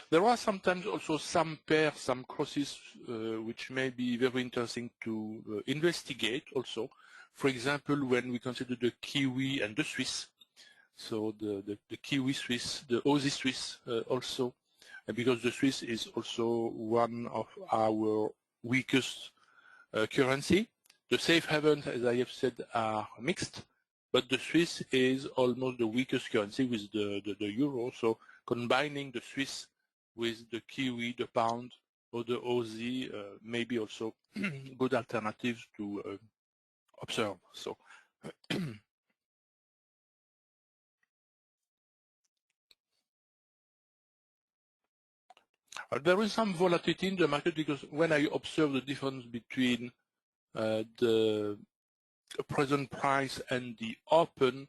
There are sometimes also some pairs, some crosses, which may be very interesting to investigate also. For example, when we consider the Kiwi and the Swiss, so the Kiwi Swiss, the Aussie Swiss also, and because the Swiss is also one of our weakest currency. The safe havens, as I have said, are mixed, but the Swiss is almost the weakest currency with the euro. So combining the Swiss with the Kiwi, the pound, or the Aussie may be also good alternatives to observe. So there is some volatility in the market because when I observe the difference between the present price and the open,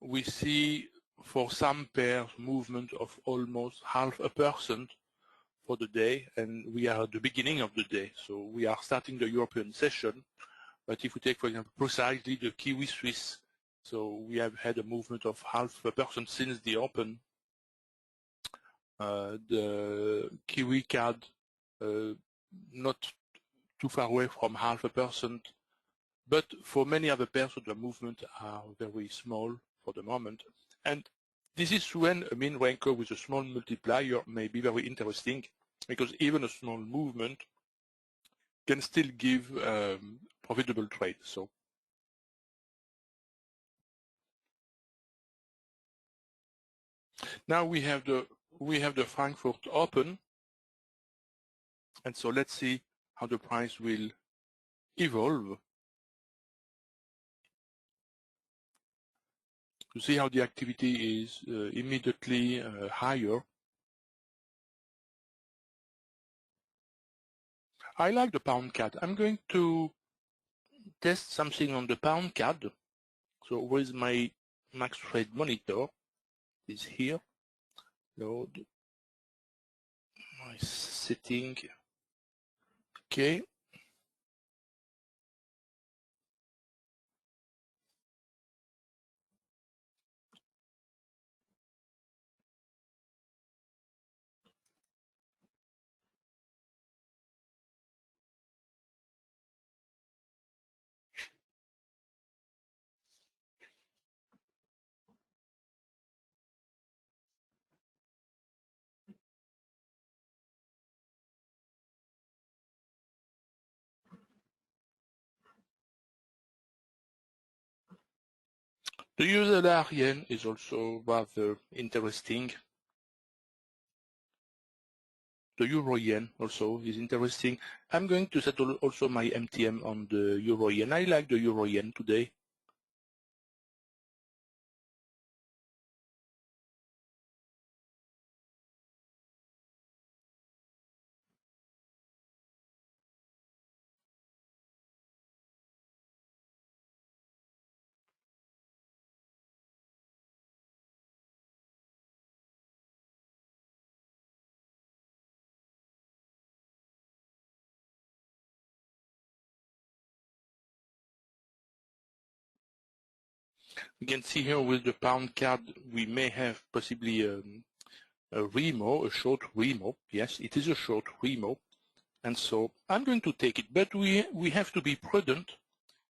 we see for some pairs movement of almost 0.5% for the day, and we are at the beginning of the day, so we are starting the European session. But if we take, for example, precisely the Kiwi Swiss, so we have had a movement of 0.5% since the open. The Kiwi CAD not too far away from 0.5%, but for many other pairs, the movements are very small for the moment. And this is when a mean ranker with a small multiplier may be very interesting, because even a small movement can still give profitable trade. So now we have the Frankfurt Open, and so let's see how the price will evolve. To see how the activity is immediately higher. I like the pound CAD. I'm going to test something on the pound CAD. So where's my max trade monitor? Is here. Load my setting. Okay. The USD yen is also rather interesting. The euro yen also is interesting. I'm going to set also my MTM on the euro yen. I like the euro yen today. You can see here with the pound CAD, we may have possibly a remo, a short remo. Yes, it is a short remo. And so I'm going to take it, but we have to be prudent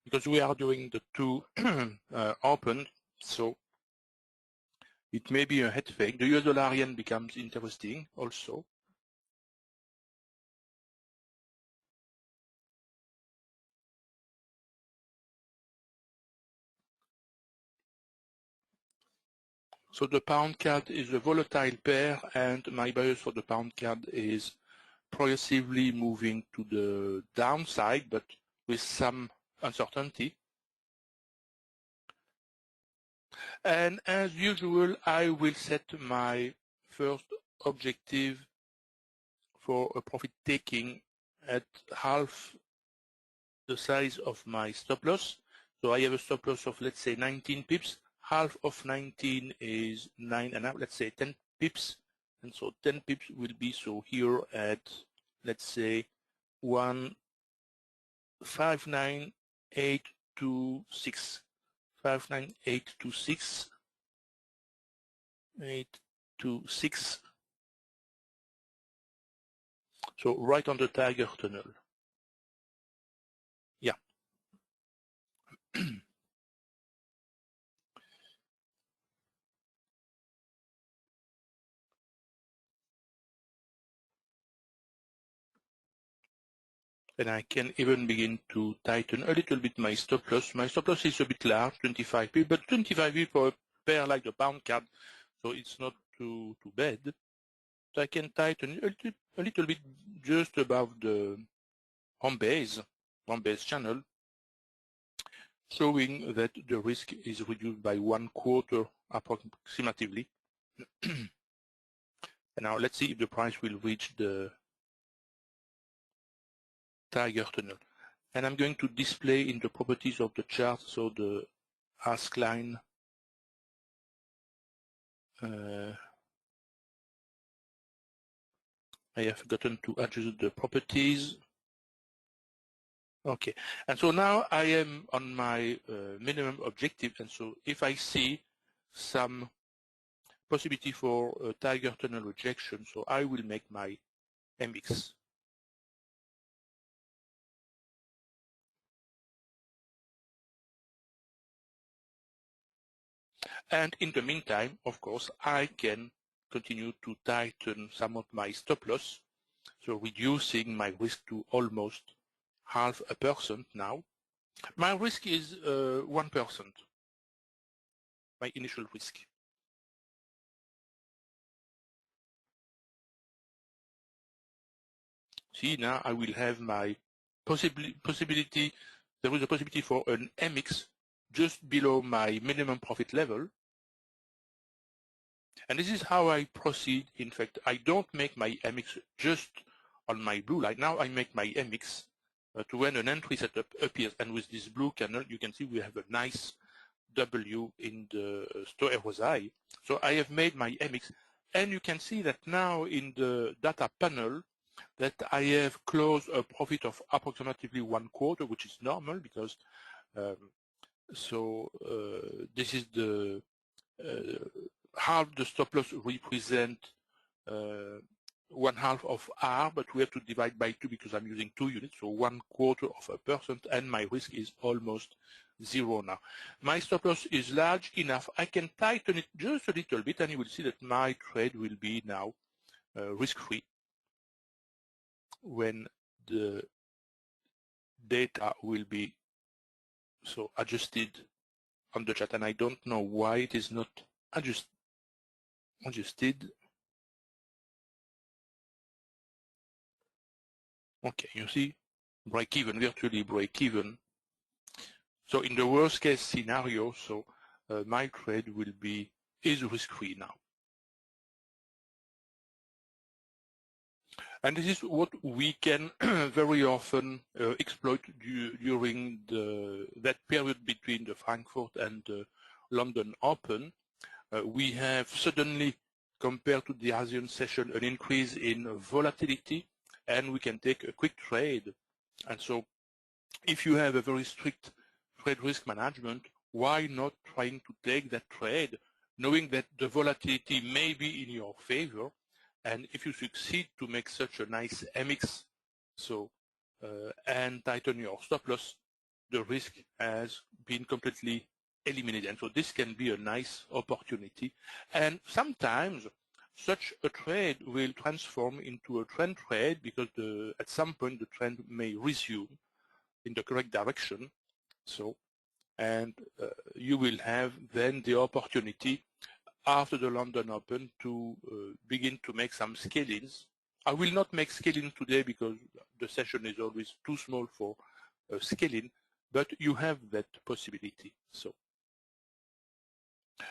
because we are doing the two open. So it may be a head fake. The US dollar yen becomes interesting also. So the pound CAD is a volatile pair, and my bias for the pound CAD is progressively moving to the downside, but with some uncertainty. And as usual, I will set my first objective for a profit taking at half the size of my stop loss. So I have a stop loss of, let's say, 19 pips. Half of 19 is 9.5, let's say 10 pips. And so 10 pips will be, so here at, let's say, 59826. 59826. 826. So right on the Tiger Tunnel. Yeah. And I can even begin to tighten a little bit my stop loss. My stop loss is a bit large, 25 pips, but 25 pips for a pair like the pound card, so it's not too bad. So I can tighten a little bit just above the home base channel, showing that the risk is reduced by 1/4 approximately. And now let's see if the price will reach the Tiger Tunnel. And I'm going to display in the properties of the chart, so the ask line I have forgotten to adjust the properties. Okay, and so now I am on my minimum objective, and so if I see some possibility for a Tiger Tunnel rejection, so I will make my MX. And in the meantime, of course, I can continue to tighten some of my stop loss, so reducing my risk to almost 0.5% now. My risk is 1%, my initial risk. See, now I will have my possibility, there is a possibility for an MX just below my minimum profit level. And this is how I proceed. In fact, I don't make my MX just on my blue line. Now I make my MX to when an entry setup appears. And with this blue candle, you can see we have a nice W in the RSI. So I have made my MX. And you can see that now in the data panel that I have closed a profit of approximately 1/4, which is normal because this is the half the stop loss represent 1/2 of R, but we have to divide by 2 because I'm using 2 units, so 1/4%, and my risk is almost 0 now. My stop loss is large enough. I can tighten it just a little bit, and you will see that my trade will be now risk-free when the data will be so adjusted on the chart, and I don't know why it is not adjusted. Okay, you see, break even, virtually break even. So in the worst case scenario, so my trade is risk-free now. And this is what we can very often exploit during that period between the Frankfurt and the London Open. We have suddenly, compared to the Asian session, an increase in volatility, and we can take a quick trade. And so if you have a very strict trade risk management, why not trying to take that trade, knowing that the volatility may be in your favor, and if you succeed to make such a nice MX, and tighten your stop loss, the risk has been completely eliminated. And so this can be a nice opportunity. And sometimes such a trade will transform into a trend trade because at some point the trend may resume in the correct direction. And you will have then the opportunity after the London Open to begin to make some scale-ins. I will not make scale-in today because the session is always too small for scale-in, but you have that possibility.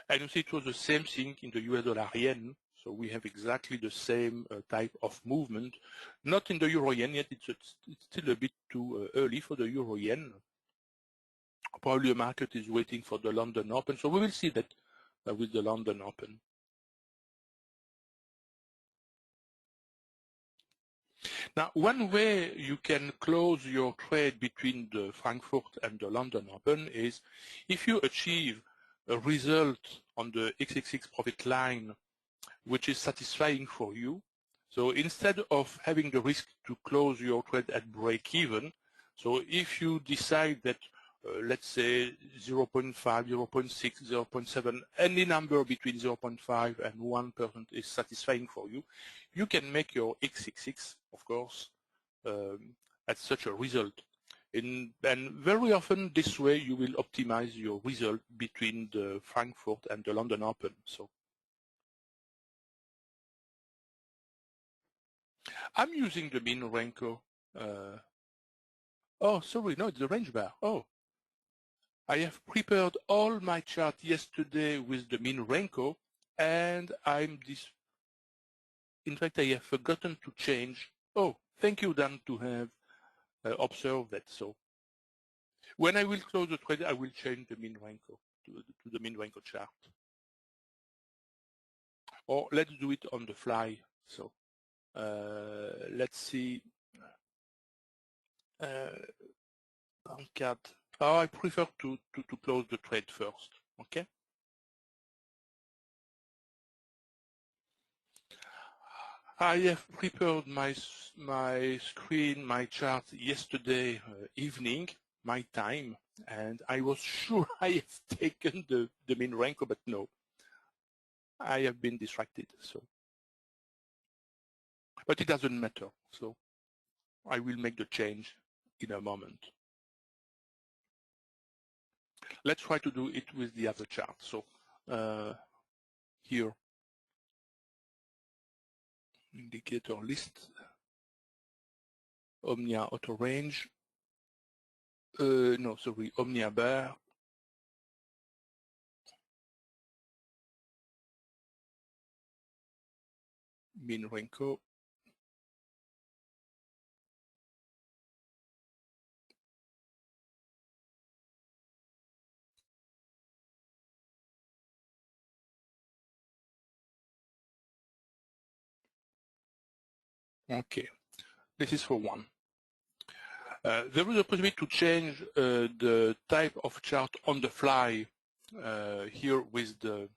And you see it was the same thing in the US dollar yen. So we have exactly the same type of movement. Not in the euro yen yet, it's still a bit too early for the euro yen. Probably the market is waiting for the London Open. So we will see that with the London Open. Now, one way you can close your trade between the Frankfurt and the London Open is if you achieve a result on the XXX profit line which is satisfying for you. So instead of having the risk to close your trade at break even, so if you decide that let's say 0.5, 0.6, 0.7, any number between 0.5 and 1% is satisfying for you, you can make your XXX, of course, at such a result. And very often this way you will optimize your result between the Frankfurt and the London Open. So I'm using the min Renko. Oh, sorry, no, it's the range bar. Oh, I have prepared all my chart yesterday with the min Renko, and in fact, I have forgotten to change. Oh, thank you, Dan, to have observed that. So when I will close the trade, I will change the min Renko to the min Renko chart. Or let's do it on the fly. So let's see. Pound card. Oh, I prefer to close the trade first. Okay. I have prepared my screen, my chart yesterday evening, my time, and I was sure I have taken the min Renko, but no, I have been distracted. So, but it doesn't matter. So, I will make the change in a moment. Let's try to do it with the other chart. So, here, indicator list, Omnia auto range. No, sorry, Omnia bar. Min Renko. Okay, this is for one. There is a possibility to change the type of chart on the fly here with the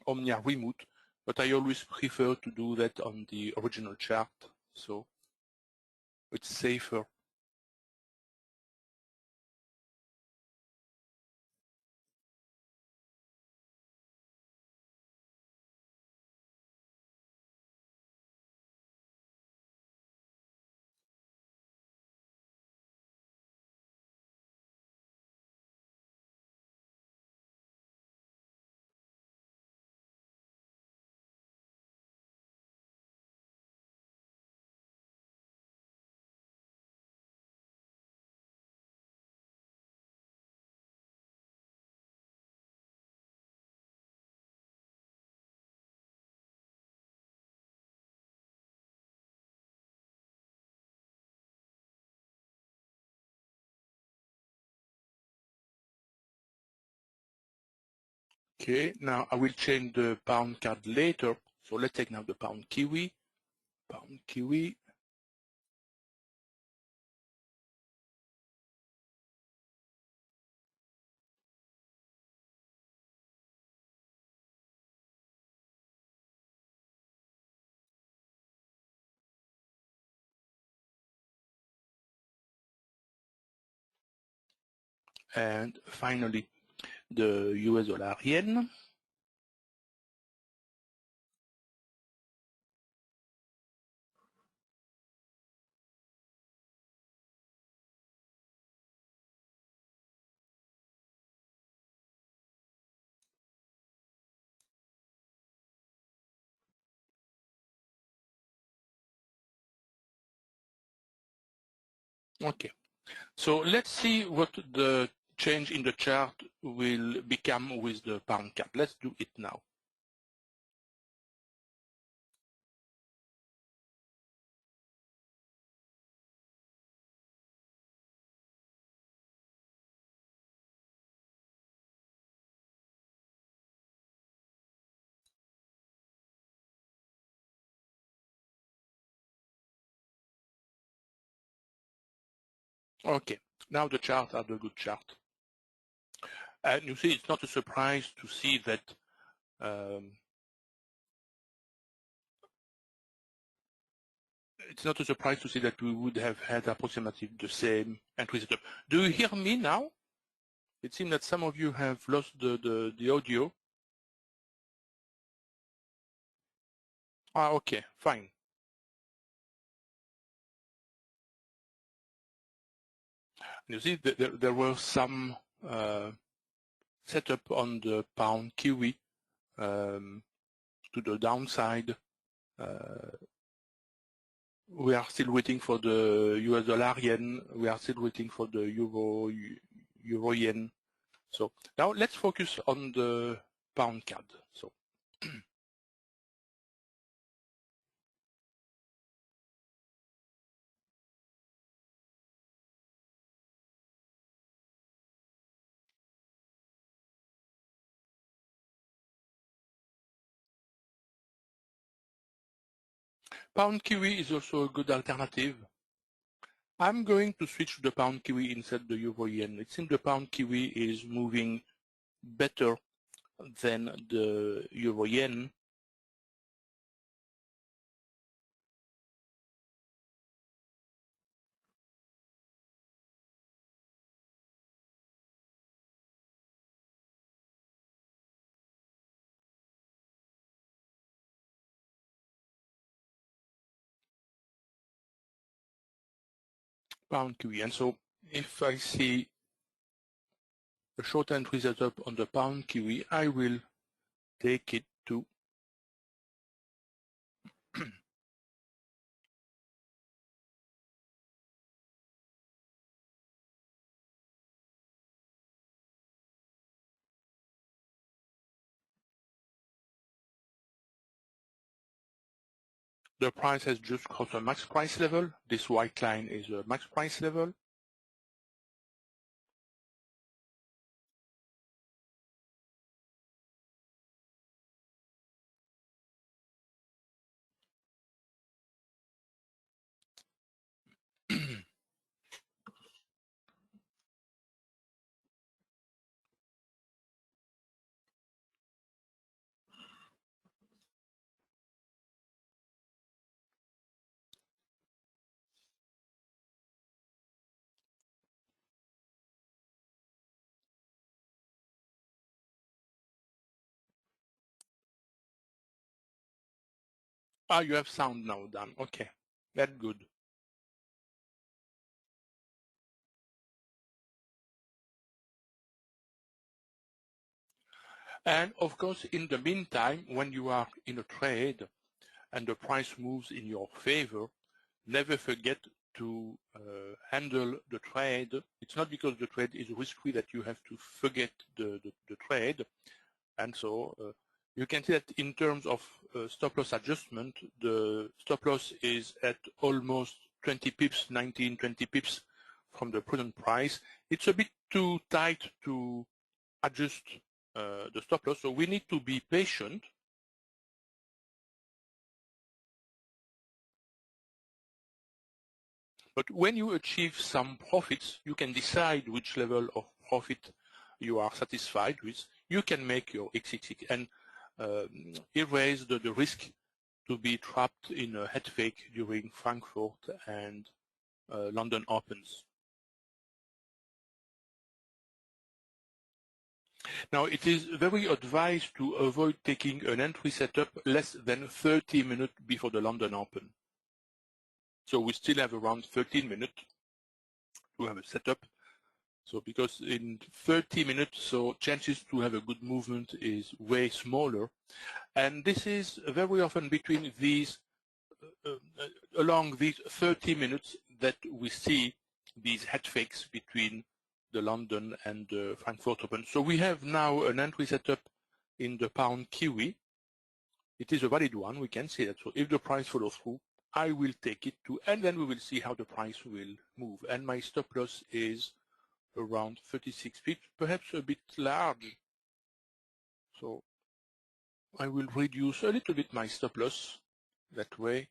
Omnia remote, but I always prefer to do that on the original chart, so it's safer. Okay, now I will change the pound card later. So let's take now the pound kiwi. Pound kiwi. And finally, the US dollar yen. Okay, so let's see what the change in the chart will become with the pound card. Let's do it now. Okay, now the chart are the good chart. And you see, it's not a surprise to see that it's not a surprise to see that we would have had approximately the same entry setup. Do you hear me now? It seems that some of you have lost the audio. Okay, fine. You see, there were some setup on the pound kiwi to the downside. We are still waiting for the US dollar yen. We are still waiting for the euro yen. So now let's focus on the pound CAD. So pound kiwi is also a good alternative. I'm going to switch to the pound kiwi instead the euro yen. It seems the pound kiwi is moving better than the euro yen. Pound kiwi. And so if I see a short entry setup on the pound kiwi, I will take it to the price has just crossed a max price level. This white line is a max price level. You have sound now, Dan. Okay, that's good. And of course, in the meantime, when you are in a trade and the price moves in your favor, never forget to handle the trade. It's not because the trade is risky that you have to forget the trade. And so you can see that in terms of stop loss adjustment, the stop loss is at almost 20 pips, 19, 20 pips from the present price. It's a bit too tight to adjust the stop loss, so we need to be patient. But when you achieve some profits, you can decide which level of profit you are satisfied with. You can make your exit and erase the risk to be trapped in a head fake during Frankfurt and London Opens. Now, it is very advised to avoid taking an entry setup less than 30 minutes before the London Open. So we still have around 13 minutes to have a setup. So because in 30 minutes, so chances to have a good movement is way smaller. And this is very often between these, along these 30 minutes that we see these head fakes between the London and the Frankfurt Open. So we have now an entry setup in the pound kiwi. It is a valid one, we can see that. So if the price follows through, I will take it to, and then we will see how the price will move. And my stop loss is around 36 pips, perhaps a bit large. So I will reduce a little bit my stop loss that way.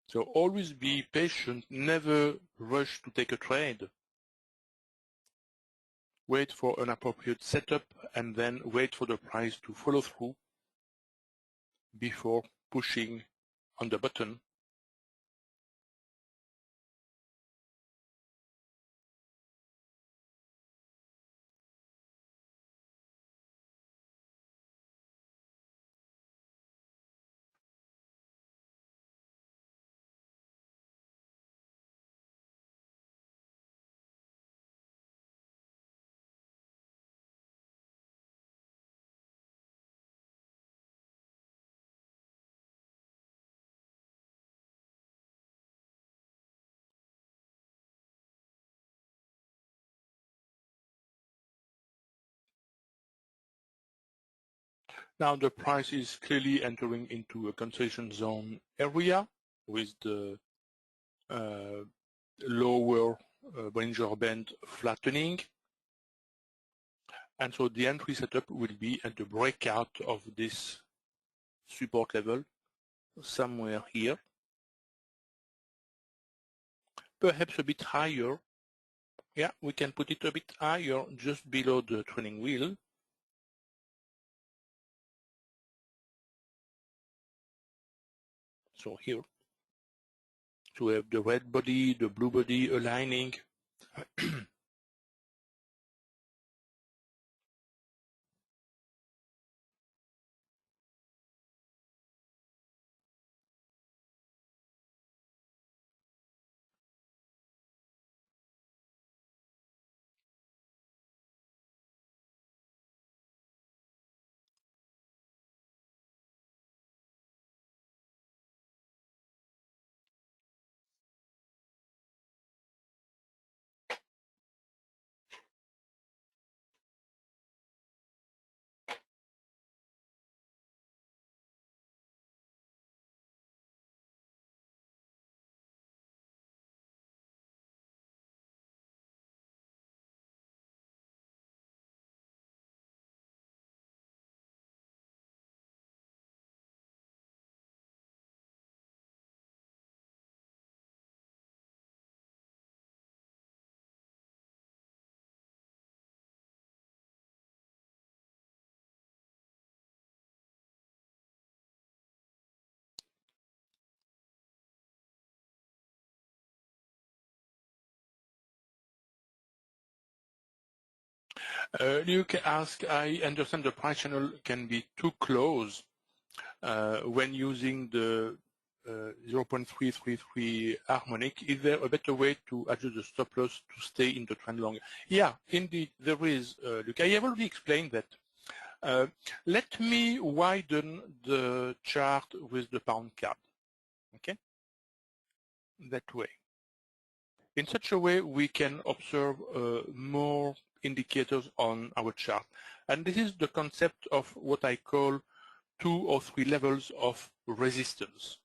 So always be patient, never rush to take a trade. Wait for an appropriate setup and then wait for the price to follow through before pushing on the button. Now the price is clearly entering into a consolidation zone area with the lower Bollinger Band flattening. And so the entry setup will be at the breakout of this support level somewhere here. Perhaps a bit higher. Yeah, we can put it a bit higher, just below the trailing wheel. So here, so we have the red body, the blue body aligning. Luke asks, I understand the price channel can be too close when using the 0.333 harmonic. Is there a better way to adjust the stop loss to stay in the trend longer? Yeah, indeed, there is, Luke. I have already explained that. Let me widen the chart with the pound card, okay? That way. In such a way, we can observe more indicators on our chart. And this is the concept of what I call 2 or 3 levels of resistance.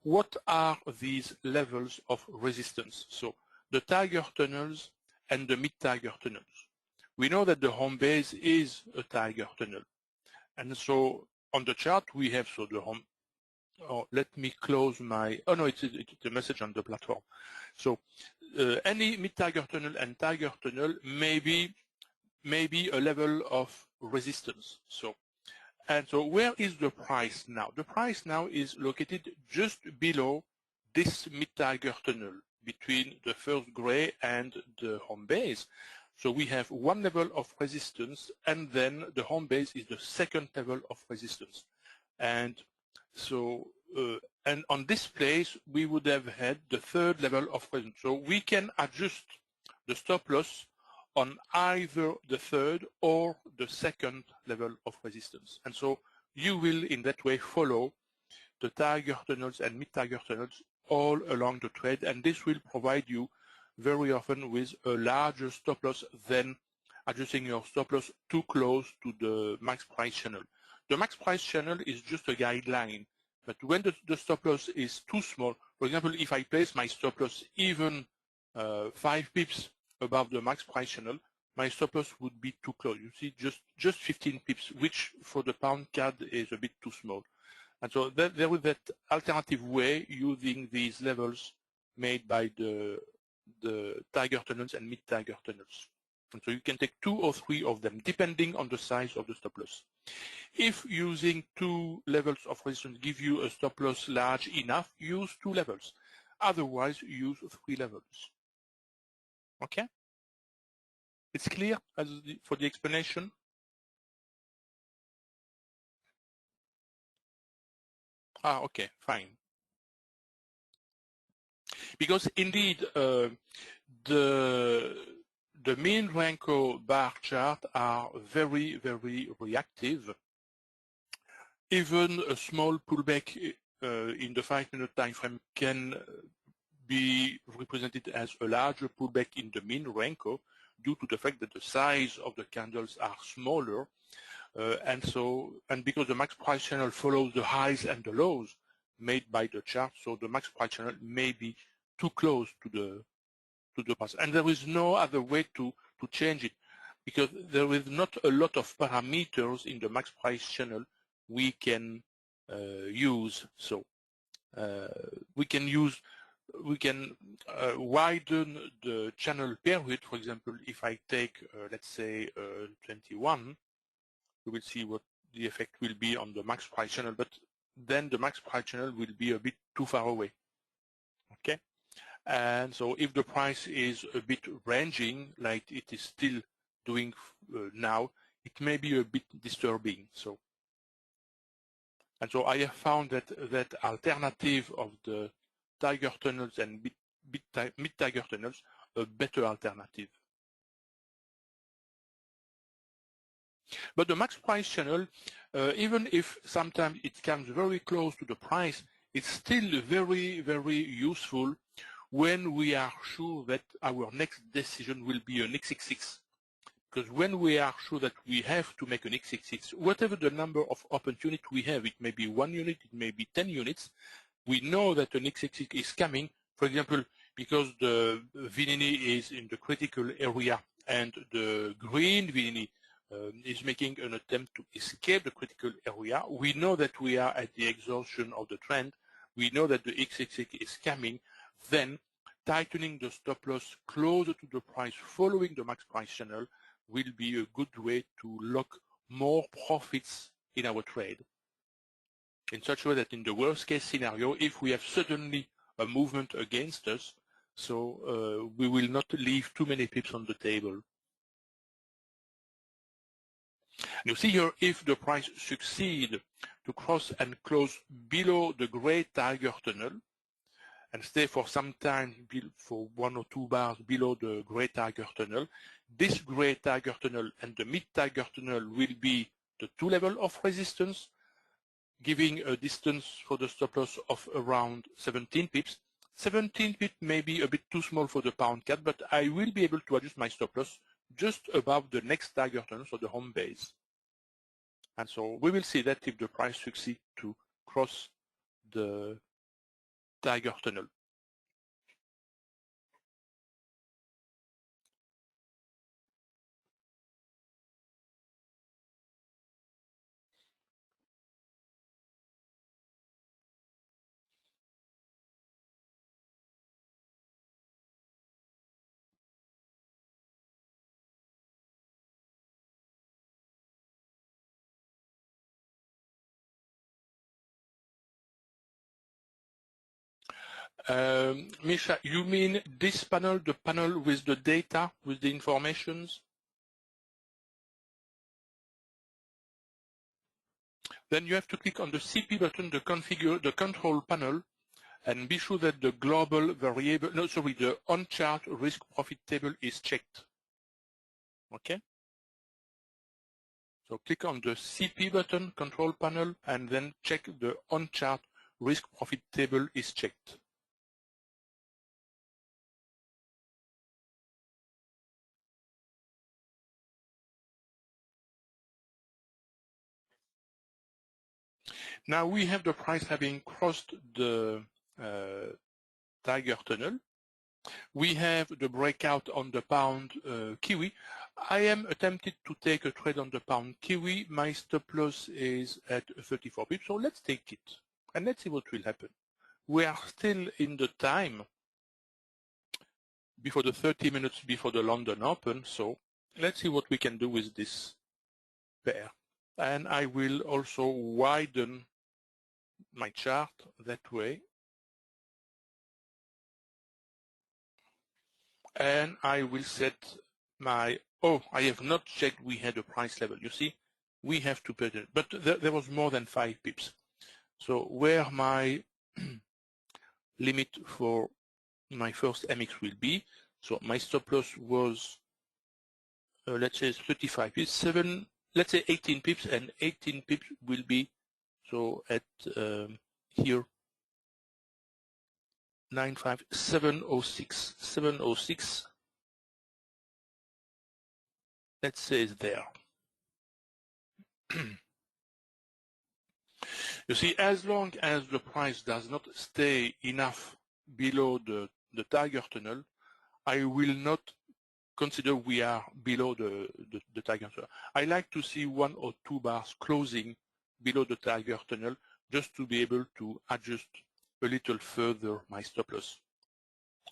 What are these levels of resistance? So the Tiger tunnels and the mid-Tiger tunnels. We know that the home base is a Tiger tunnel. And so on the chart, we have so the home. Oh, let me close my, oh no, it's a message on the platform. So any mid-Tiger tunnel and Tiger tunnel may be a level of resistance. So, and so where is the price now? The price now is located just below this mid-Tiger tunnel between the first gray and the home base. So we have one level of resistance, and then the home base is the second level of resistance. And so, and on this place, we would have had the third level of resistance. So we can adjust the stop loss on either the third or the second level of resistance. And so you will, in that way, follow the Tiger tunnels and mid-Tiger tunnels all along the trade, and this will provide you very often with a larger stop loss than adjusting your stop loss too close to the max price channel. The max price channel is just a guideline, but when the stop loss is too small, for example, if I place my stop loss even 5 pips above the max price channel, my stop loss would be too close. You see, just 15 pips, which for the pound CAD is a bit too small. And so there is that alternative way using these levels made by the Tiger tunnels and mid-Tiger tunnels. And so you can take 2 or 3 of them, depending on the size of the stop loss. If using 2 levels of resistance give you a stop loss large enough, use 2 levels. Otherwise, use 3 levels. Okay? It's clear for the explanation? Okay, fine. Because indeed, the mean Renko bar chart are very, very reactive. Even a small pullback in the 5-minute time frame can be represented as a larger pullback in the mean Renko due to the fact that the size of the candles are smaller, and because the max price channel follows the highs and the lows made by the chart, so the max price channel may be too close to the price, and there is no other way to change it, because there is not a lot of parameters in the max price channel we can use. So we can widen the channel period. For example, if I take let's say 21, we will see what the effect will be on the max price channel, but then the max price channel will be a bit too far away. Okay, and so if the price is a bit ranging like it is still doing now, it may be a bit disturbing. So, and so I have found that alternative of the Tiger tunnels and mid-Tiger tunnels a better alternative. But the max price channel, even if sometimes it comes very close to the price, it's still very, very useful when we are sure that our next decision will be an XXX. Because when we are sure that we have to make an XXX, whatever the number of open units we have, it may be 1 unit, it may be 10 units, we know that an XXX is coming. For example, because the Vinini is in the critical area and the green Vinini is making an attempt to escape the critical area, we know that we are at the exhaustion of the trend, we know that the XXX is coming, then tightening the stop loss closer to the price following the max price channel will be a good way to lock more profits in our trade. In such a way that in the worst case scenario, if we have suddenly a movement against us, so we will not leave too many pips on the table. You see here, if the price succeeds to cross and close below the gray Tiger tunnel and stay for some time for 1 or 2 bars below the gray Tiger tunnel, this gray Tiger tunnel and the mid Tiger tunnel will be the 2 levels of resistance, giving a distance for the stop loss of around 17 pips. 17 pips may be a bit too small for the pound cat, but I will be able to adjust my stop loss just above the next Tiger tunnel, so the home base. And so we will see that if the price succeeds to cross the Tiger tunnel. Misha, you mean this panel, the panel with the data, with the informations? Then you have to click on the CP button, the configure, the control panel, and be sure that the global variable, no, sorry, the on-chart risk profit table is checked. Okay? So click on the CP button, control panel, and then check the on-chart risk profit table is checked. Now we have the price having crossed the Tiger tunnel. We have the breakout on the pound Kiwi. I am attempted to take a trade on the pound kiwi. My stop loss is at 34 pips, so let's take it and let's see what will happen. We are still in the time before the 30 minutes before the London Open, so let's see what we can do with this pair. And I will also widen my chart that way. And I will set my, oh, I have not checked we had a price level. You see, we have to pay it, but there was more than 5 pips. So where my limit for my first MX will be, so my stop loss was, let's say 35 pips, let's say 18 pips, and 18 pips will be, so at here, 95706, 706, let's say it's there. You see, as long as the price does not stay enough below the Tiger Tunnel, I will not consider we are below the Tiger Tunnel. I like to see 1 or 2 bars closing below the Tiger Tunnel just to be able to adjust a little further my stop loss.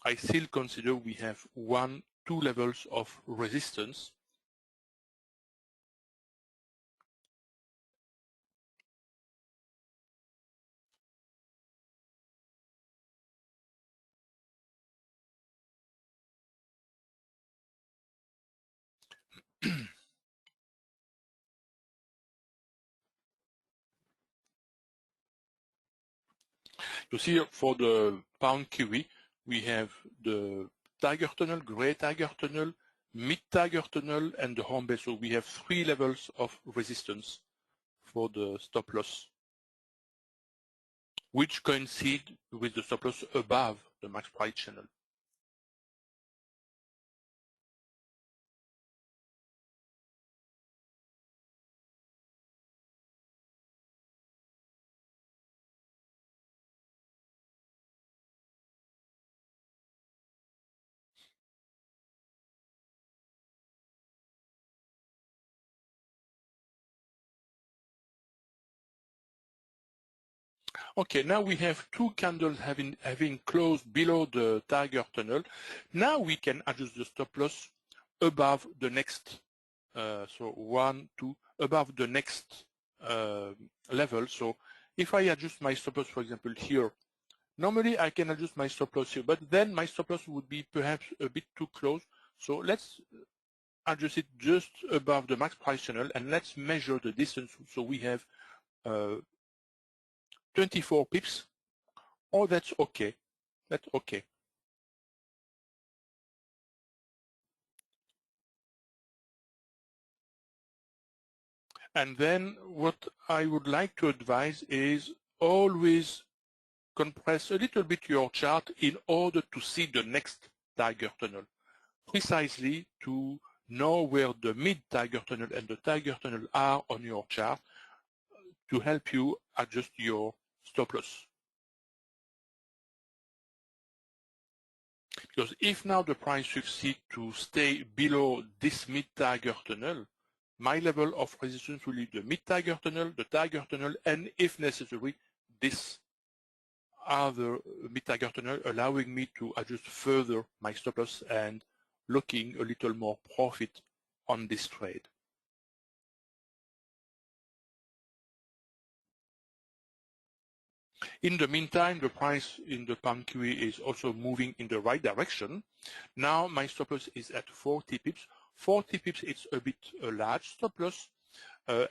I still consider we have 1, 2 levels of resistance. You see, for the pound kiwi, we have the Tiger Tunnel, Gray Tiger Tunnel, Mid Tiger Tunnel, and the home base. So we have 3 levels of resistance for the stop loss, which coincide with the stop loss above the max price channel. Okay, now we have 2 candles having closed below the Tiger Tunnel. Now we can adjust the stop loss above the next, so 1, 2, above the next level. So if I adjust my stop loss, for example, here, normally I can adjust my stop loss here, but then my stop loss would be perhaps a bit too close. So let's adjust it just above the max price channel, and let's measure the distance. So we have 24 pips. Oh, that's okay. That's okay. And then what I would like to advise is always compress a little bit your chart in order to see the next Tiger Tunnel, precisely to know where the mid-Tiger Tunnel and the Tiger Tunnel are on your chart to help you adjust your stop loss. Because if now the price succeeds to stay below this mid-Tiger Tunnel, my level of resistance will be the mid-Tiger Tunnel, the Tiger Tunnel, and if necessary, this other mid-Tiger Tunnel, allowing me to adjust further my stop loss and looking a little more profit on this trade. In the meantime, the price in the pound kiwi is also moving in the right direction. Now my stop loss is at 40 pips. 40 pips, it's a bit a large stop loss,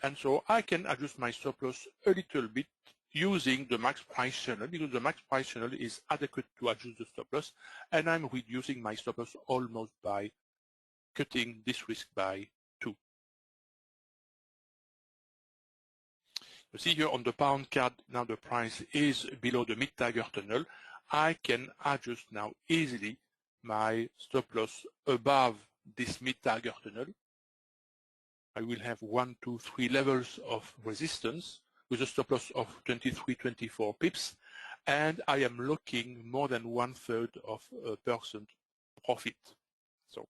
and so I can adjust my stop loss a little bit using the max price channel, because the max price channel is adequate to adjust the stop loss, and I'm reducing my stop loss almost by cutting this risk by 2. You see here on the pound card, now the price is below the mid-Tiger Tunnel. I can adjust now easily my stop loss above this mid-Tiger Tunnel. I will have 1, 2, 3 levels of resistance with a stop loss of 23, 24 pips, and I am looking more than 1/3 of a % profit. So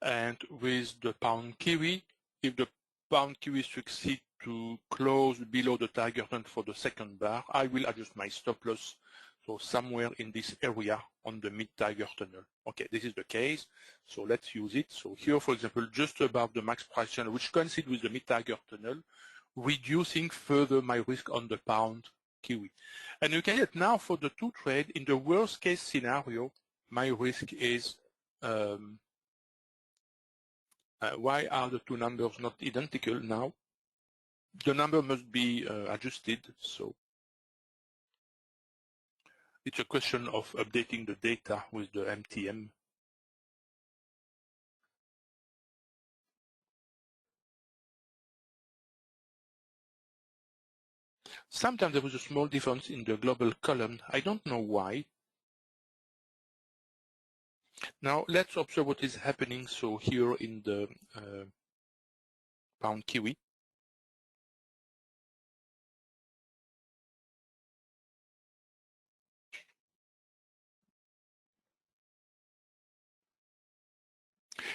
And with the pound kiwi, if the pound kiwi succeed to close below the target line for the second bar, I will adjust my stop loss, so somewhere in this area on the mid-tiger tunnel. Okay, this is the case, so let's use it. So here, for example, just above the max price channel, which coincides with the mid-tiger tunnel, reducing further my risk on the pound kiwi. And you can get now for the two trade, in the worst case scenario, my risk is why are the two numbers not identical now? The number must be adjusted, so it's a question of updating the data with the MTM. Sometimes there was a small difference in the global column. I don't know why. Now let's observe what is happening. So here in the pound kiwi.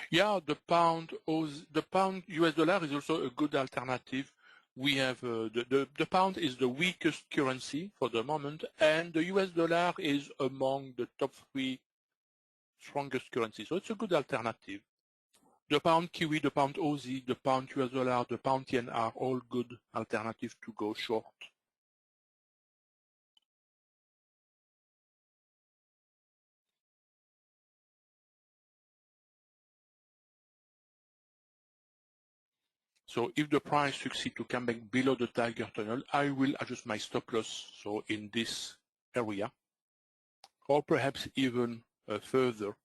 Yeah, the pound US dollar is also a good alternative. We have the pound is the weakest currency for the moment, and the US dollar is among the top 3 strongest currencies. So it's a good alternative. The pound kiwi, the pound Aussie, the pound US dollar, the pound yen are all good alternatives to go short. So if the price succeeds to come back below the tiger tunnel, I will adjust my stop loss, so in this area, or perhaps even further.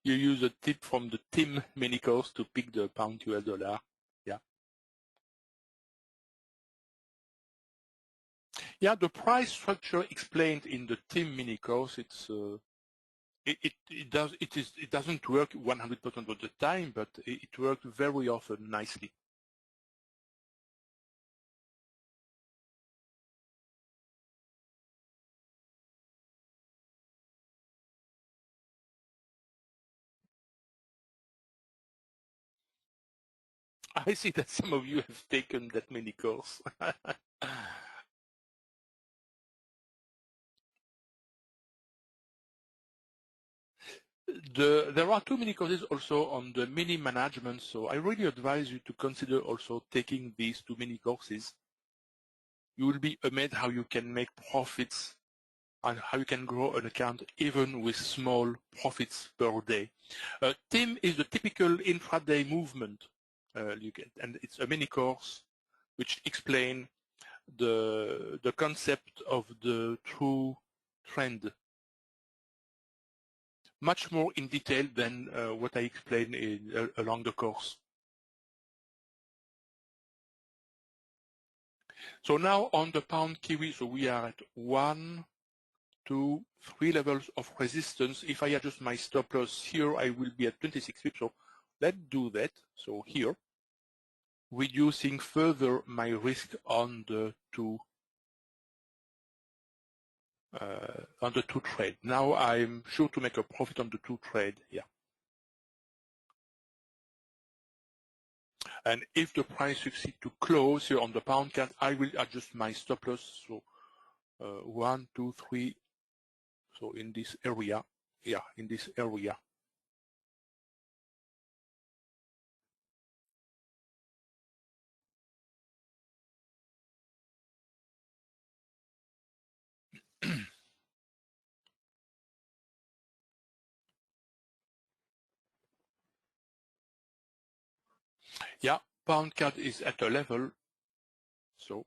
You use a tip from the TIM mini course to pick the pound US dollar. Yeah. Yeah, the price structure explained in the TIM mini course, it's it doesn't work 100% of the time, but it works very often nicely. I see that some of you have taken that mini course. There are two mini courses also on the mini management, so I really advise you to consider also taking these two mini courses. You will be amazed how you can make profits and how you can grow an account even with small profits per day. TIM is the typical intraday movement you get, and it's a mini course which explains the concept of the true trend much more in detail than what I explained along the course. So now on the pound kiwi, so we are at 1, 2, 3 levels of resistance. If I adjust my stop loss here, I will be at 26 pips. So let's do that. So here, reducing further my risk on the two trade. Now I'm sure to make a profit on the two trade. Yeah. And if the price succeeds to close here on the pound card, I will adjust my stop loss. So 1, 2, 3. So in this area, yeah, in this area. Yeah, pound card is at a level. So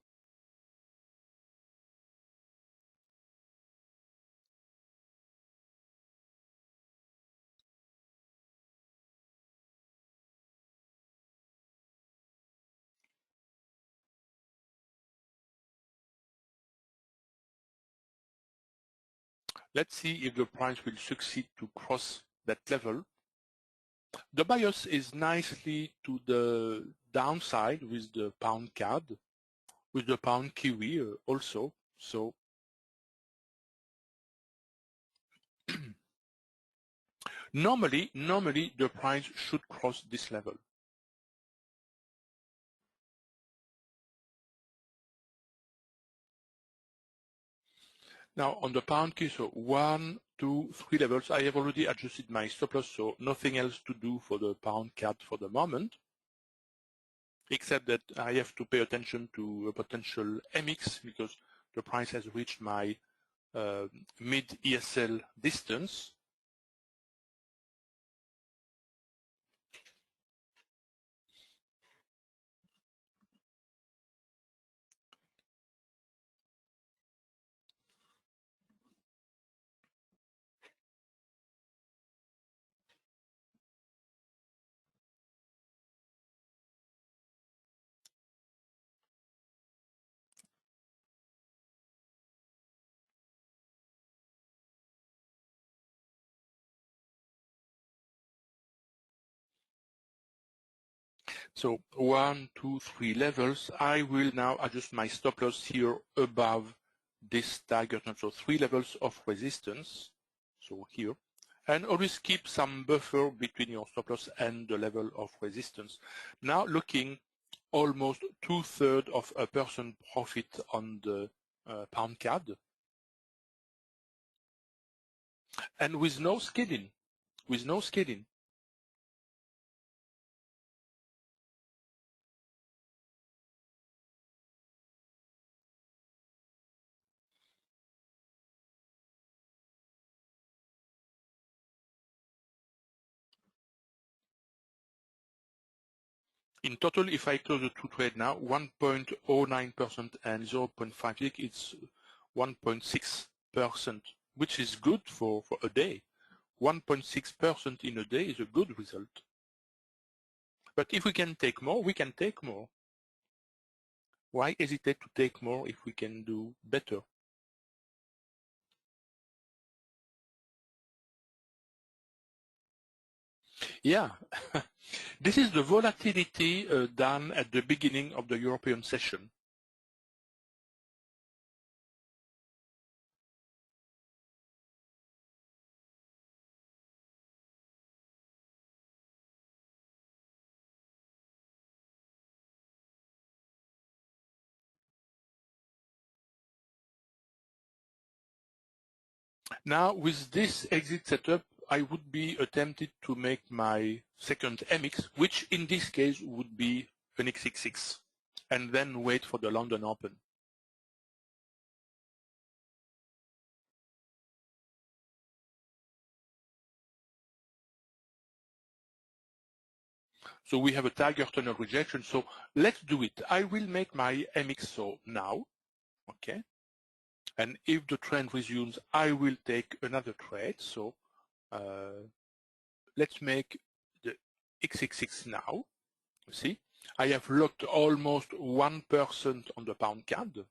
Let's see if the price will succeed to cross that level. The bias is nicely to the downside with the pound CAD, with the pound Kiwi also. So normally the price should cross this level. Now on the pound key, so 1, 2, 3 levels, I have already adjusted my stop loss, so nothing else to do for the pound CAD for the moment, except that I have to pay attention to a potential MX because the price has reached my mid ESL distance. So 1, 2, 3 levels. I will now adjust my stop loss here above this target, so 3 levels of resistance. So here, and always keep some buffer between your stop loss and the level of resistance. Now looking almost 2/3 of a % profit on the pound CAD, and with no scaling, with no scaling. In total, if I close the two trade now, 1.09% and 0.5 it's 1.6%, which is good for a day. 1.6% in a day is a good result. But if we can take more, we can take more. Why hesitate to take more if we can do better? Yeah, this is the volatility done at the beginning of the European session. Now, with this exit setup, I would be tempted to make my second MX, which in this case would be an XXX, and then wait for the London Open. So we have a tiger tunnel rejection. So let's do it. I will make my MX so now, okay? And if the trend resumes, I will take another trade. So let's make the XXX now. See, I have locked almost 1% on the pound CAD.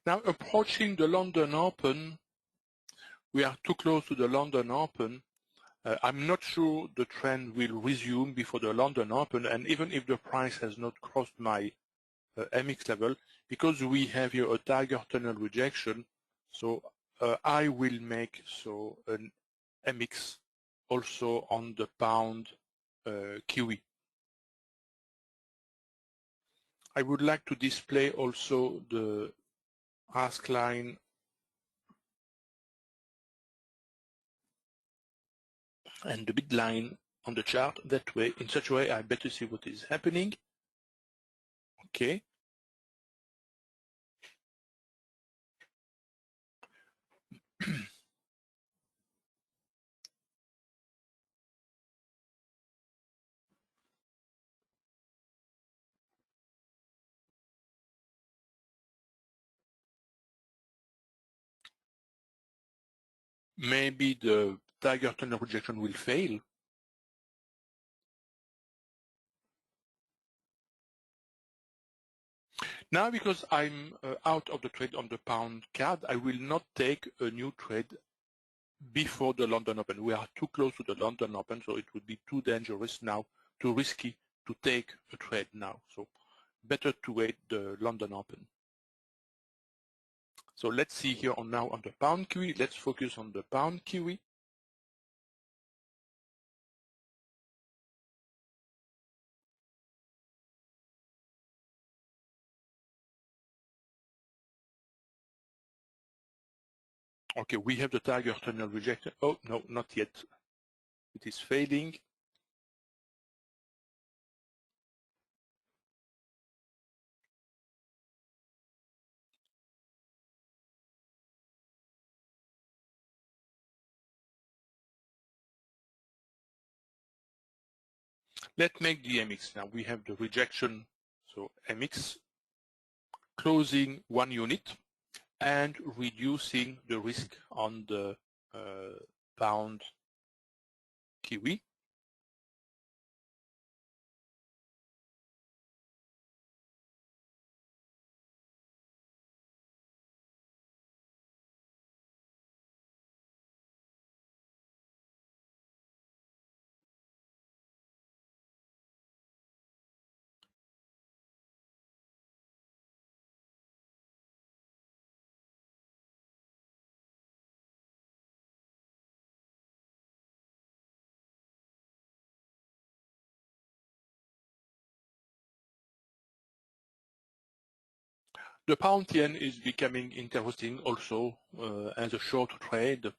Now approaching the London Open, we are too close to the London Open. I'm not sure the trend will resume before the London Open, and even if the price has not crossed my MX level, because we have here a tiger tunnel rejection, so I will make so an MX also on the pound Kiwi. I would like to display also the ask line and the bid line on the chart. That way, in such a way, I better see what is happening. Okay. maybe the Tiger tunnel rejection will fail. Now, because I'm out of the trade on the pound card, I will not take a new trade before the London Open. We are too close to the London Open, so it would be too dangerous now, too risky to take a trade now. So better to wait the London Open. So let's see here now on the pound kiwi. Let's focus on the pound kiwi. Okay, we have the Tiger tunnel rejected. Oh, no, not yet. It is failing. Let's make the MX now. We have the rejection, so MX closing one unit and reducing the risk on the pound kiwi. The pound yen is becoming interesting also as a short trade.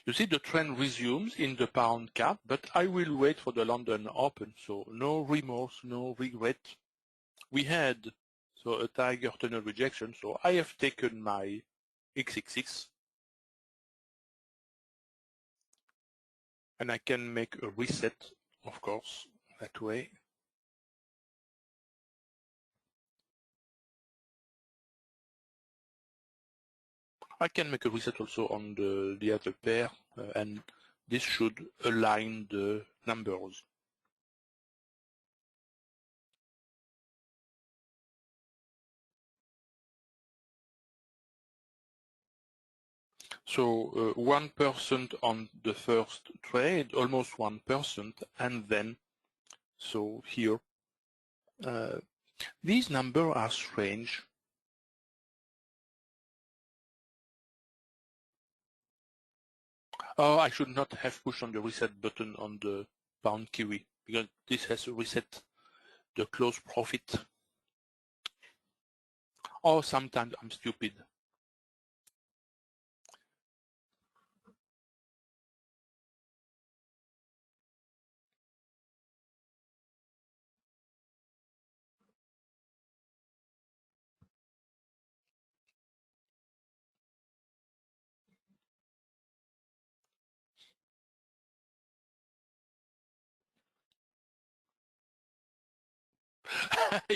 You see the trend resumes in the pound cap, but I will wait for the London Open, so no remorse, no regret. We had so a Tiger tunnel rejection, so I have taken my XXX and I can make a reset, of course, that way. I can make a reset also on the other pair, and this should align the numbers. So 1% on the first trade, almost 1%, and then, so here, these numbers are strange. Oh, I should not have pushed on the reset button on the pound kiwi, because this has reset the close profit. Or sometimes I'm stupid.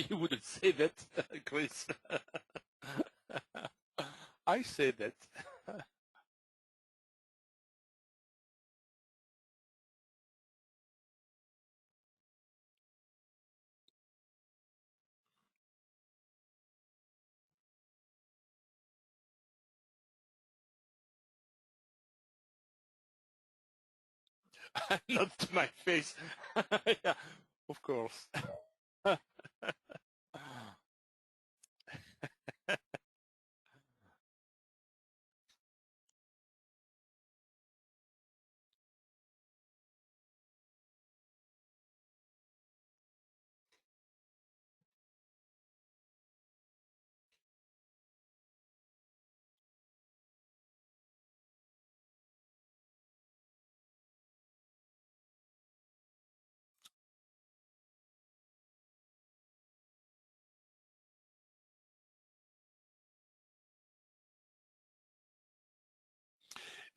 You wouldn't say that, Chris. I say that. Not to my face. Yeah, of course.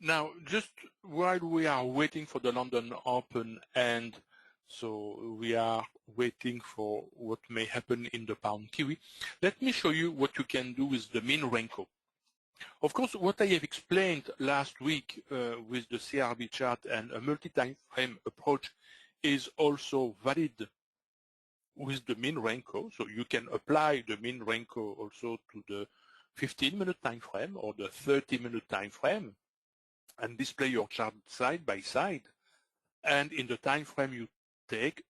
Now, just while we are waiting for the London Open, and so we are waiting for what may happen in the pound kiwi, let me show you what you can do with the min Renko. Of course, what I have explained last week with the CRB chart and a multi-time frame approach is also valid with the mean Renko. So you can apply the mean Renko also to the 15-minute time frame or the 30-minute time frame and display your chart side by side. And in the time frame you take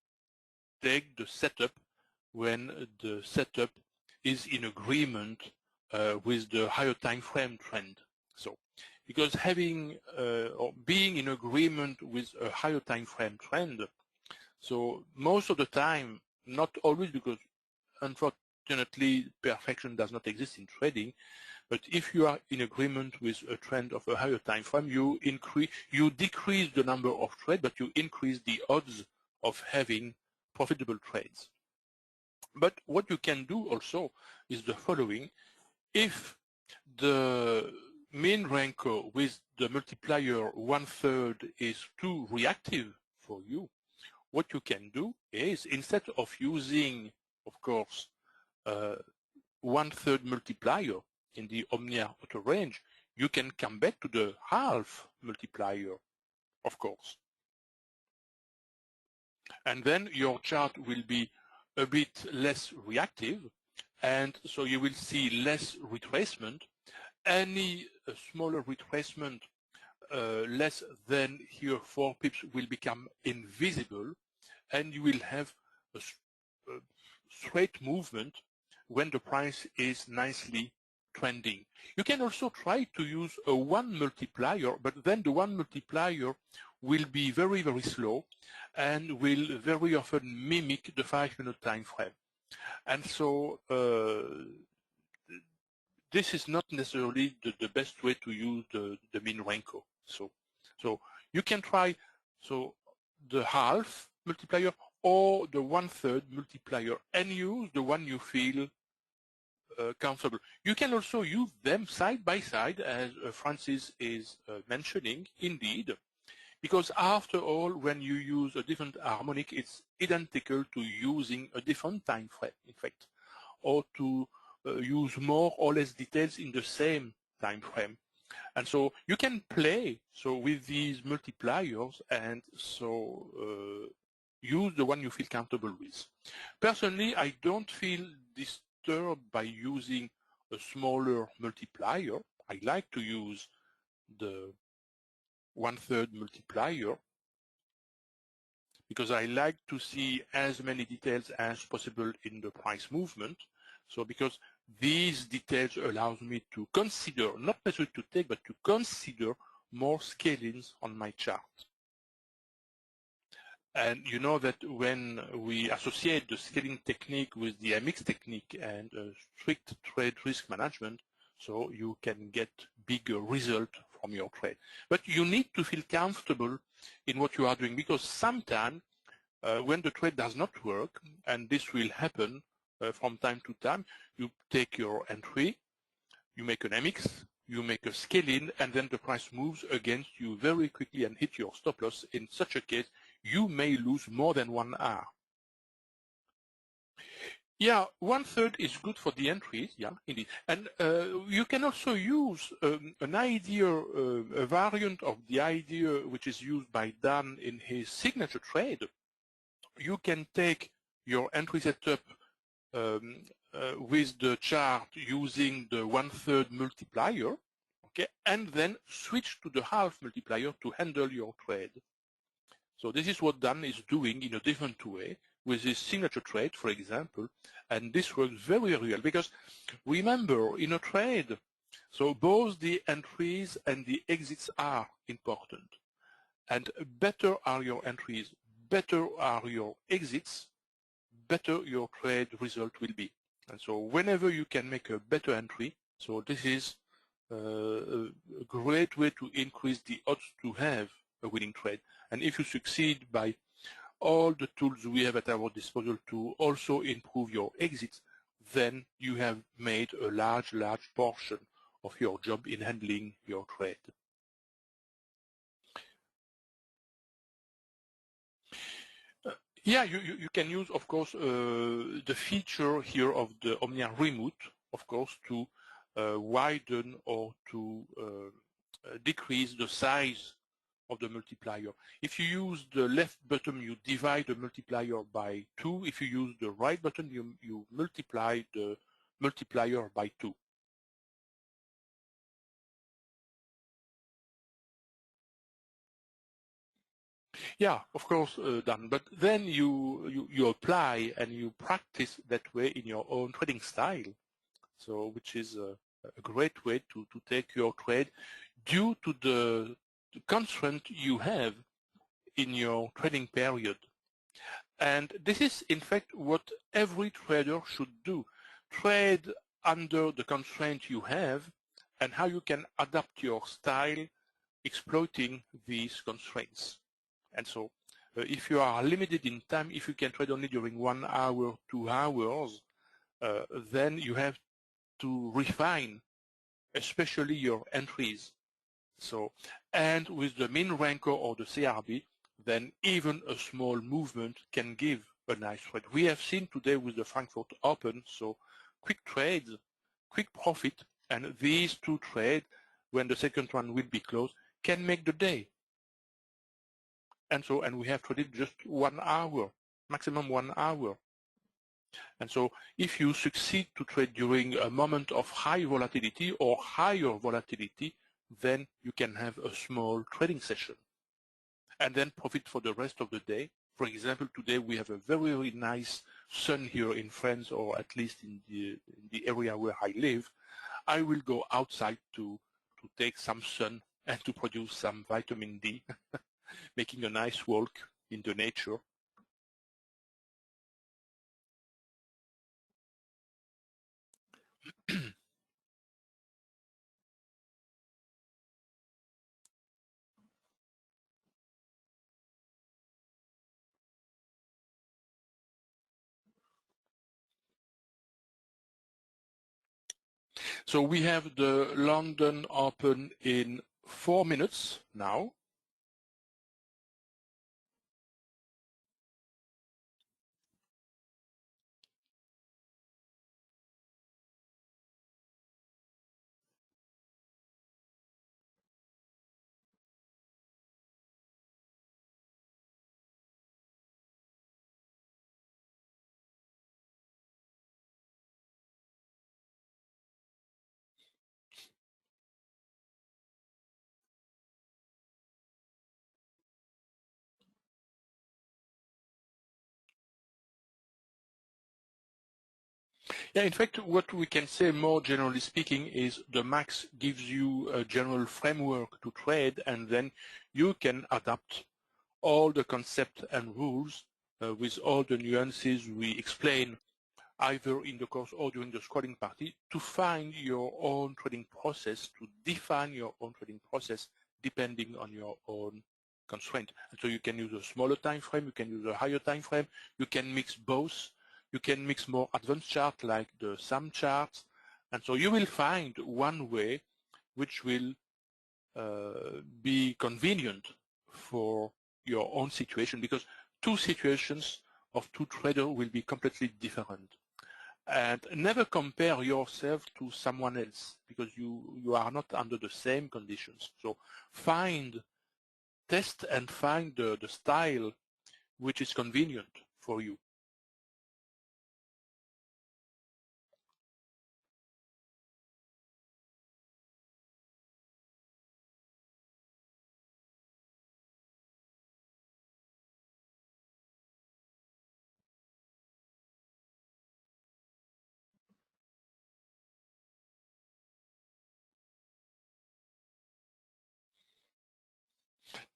the setup when the setup is in agreement with the higher time frame trend. So, because having or being in agreement with a higher time frame trend, so most of the time, not always, because unfortunately perfection does not exist in trading, but if you are in agreement with a trend of a higher time frame, you decrease the number of trades, but you increase the odds of having profitable trades. But what you can do also is the following. If the mean Renko with the multiplier 1/3 is too reactive for you, what you can do is, instead of using, of course, 1/3 multiplier in the Omnia auto range, you can come back to the half multiplier, of course. And then your chart will be a bit less reactive, and so you will see less retracement. Any smaller retracement, less than here 4 pips, will become invisible, and you will have a straight movement when the price is nicely trending. You can also try to use a 1 multiplier, but then the 1 multiplier will be very, very slow and will very often mimic the 5-minute time frame. And so this is not necessarily the best way to use the mean Renko. So you can try the half multiplier or the 1/3 multiplier and use the one you feel comfortable. You can also use them side by side, as Francis is mentioning, indeed, because after all, when you use a different harmonic, it's identical to using a different time frame, in fact, or to use more or less details in the same time frame. And so you can play with these multipliers and use the one you feel comfortable with. Personally, I don't feel disturbed by using a smaller multiplier. I like to use the 1/3 multiplier because I like to see as many details as possible in the price movement. So because these details allows me to consider, not necessarily to take, but to consider more scalings on my chart. And you know that when we associate the scaling technique with the MX technique and strict trade risk management, so you can get bigger result from your trade. But you need to feel comfortable in what you are doing, because sometimes when the trade does not work, and this will happen from time to time, you take your entry, you make an MX, you make a scale-in, and then the price moves against you very quickly and hit your stop loss. In such a case, you may lose more than 1 hour. Yeah, 1/3 is good for the entries, yeah, indeed. And you can also use an idea, a variant of the idea which is used by Dan in his signature trade. You can take your entry setup with the chart using the 1/3 multiplier, okay, and then switch to the half multiplier to handle your trade. So this is what Dan is doing in a different way with his signature trade, for example, and this works very, very well, because remember, in a trade, so both the entries and the exits are important, and better are your entries, better are your exits, better your trade result will be. And so whenever you can make a better entry, so this is a great way to increase the odds to have a winning trade. And if you succeed by all the tools we have at our disposal to also improve your exits, then you have made a large portion of your job in handling your trade. Yeah, you can use, of course, the feature here of the Omnia Remote, of course, to widen or to decrease the size of the multiplier. If you use the left button, you divide the multiplier by 2. If you use the right button, you multiply the multiplier by 2. Yeah, of course, Dan. But then you apply and you practice that way in your own trading style. So, which is a great way to take your trade due to the constraint you have in your trading period. And this is, in fact, what every trader should do. Trade under the constraint you have and how you can adapt your style exploiting these constraints. And so if you are limited in time, if you can trade only during 1 hour, 2 hours, then you have to refine, especially your entries. So, and with the min ranker or the CRB, then even a small movement can give a nice trade. We have seen today with the Frankfurt Open, so quick trades, quick profit, and these two trades, when the second one will be closed, can make the day. And so, and we have traded just 1 hour, maximum 1 hour. And so if you succeed to trade during a moment of high volatility or higher volatility, then you can have a small trading session and then profit for the rest of the day. For example, today we have a very, very nice sun here in France, or at least in the area where I live. I will go outside to take some sun and to produce some vitamin D, making a nice walk in the nature. So we have the London Open in 4 minutes now. Yeah, in fact, what we can say more generally speaking is the max gives you a general framework to trade, and then you can adapt all the concepts and rules with all the nuances we explain either in the course or during the scrolling party to find your own trading process, to define your own trading process depending on your own constraint. And so you can use a smaller time frame, you can use a higher time frame, you can mix both, you can mix more advanced chart like the SAM charts, and so you will find one way which will be convenient for your own situation, because two situations of two traders will be completely different. And never compare yourself to someone else, because you are not under the same conditions. So test and find the style which is convenient for you.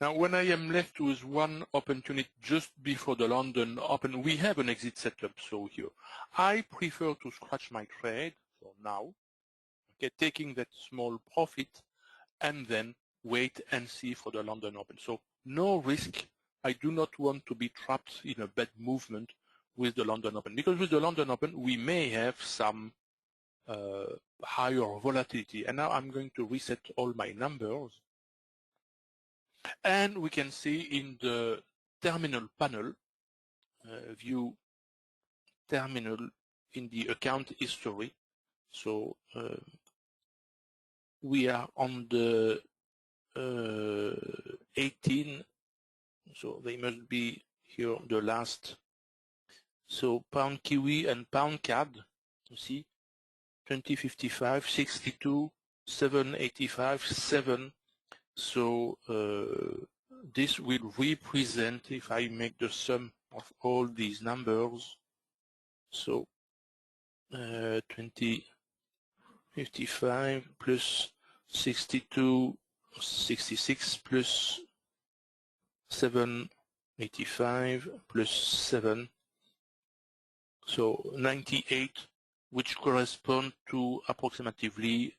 Now, when I am left with one open unit just before the London Open, we have an exit setup. So here, I prefer to scratch my trade, so now, okay, taking that small profit, and then wait and see for the London Open. So no risk. I do not want to be trapped in a bad movement with the London Open, because with the London Open, we may have some higher volatility. And now I'm going to reset all my numbers. And we can see in the terminal panel, view terminal in the account history. So we are on the 18, so they must be here the last. So pound kiwi and pound cad, you see, 2055, 62, 785, 7. So this will represent, if I make the sum of all these numbers, so 2055 plus 62, 66 plus 785 plus 7, so 98, which correspond to approximately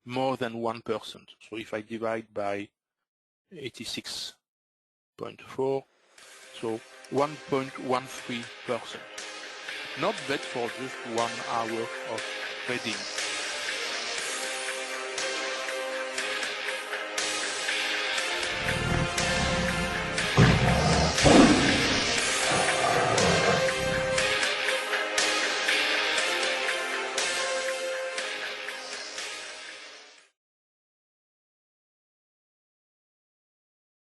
more than 1%. So if I divide by 86.4, so 1.13%. Not bad for just 1 hour of trading.